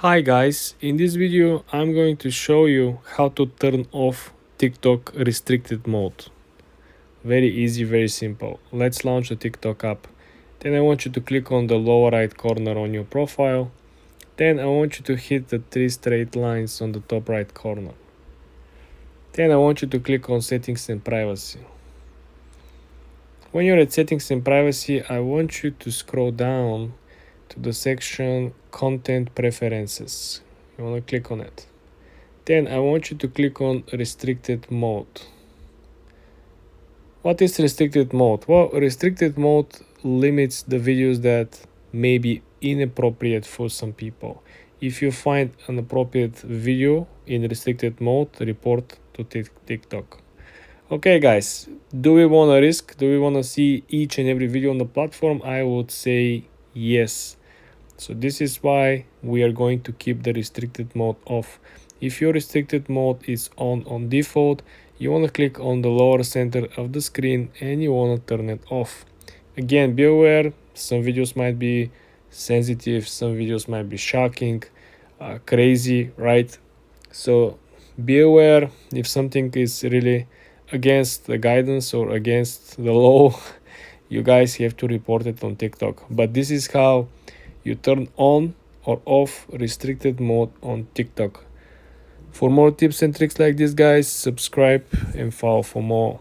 Hi guys, in this video I'm going to show you how to turn off TikTok restricted mode. Very easy, very simple. Let's launch the TikTok app. Then I want you to click on the lower right corner on your profile. Then I want you to hit the three straight lines on the top right corner. Then I want you to click on settings and privacy. When you're at settings and privacy, I want you to scroll down to the section content preferences. You want to click on it. Then I want you to click on restricted mode. What is restricted mode? Well, restricted mode limits the videos that may be inappropriate for some people. If you find an appropriate video in restricted mode, report to TikTok. Okay guys, do we want to risk? Do we want to see each and every video on the platform? I would say yes. So this is why we are going to keep the restricted mode off. If your restricted mode is on default, you want to click on the lower center of the screen and you want to turn it off. Again, be aware, some videos might be sensitive, some videos might be shocking, crazy, right? So be aware if something is really against the guidance or against the law, you guys have to report it on TikTok. But this is how you turn on or off restricted mode on TikTok. For more tips and tricks like this, guys, subscribe and follow for more.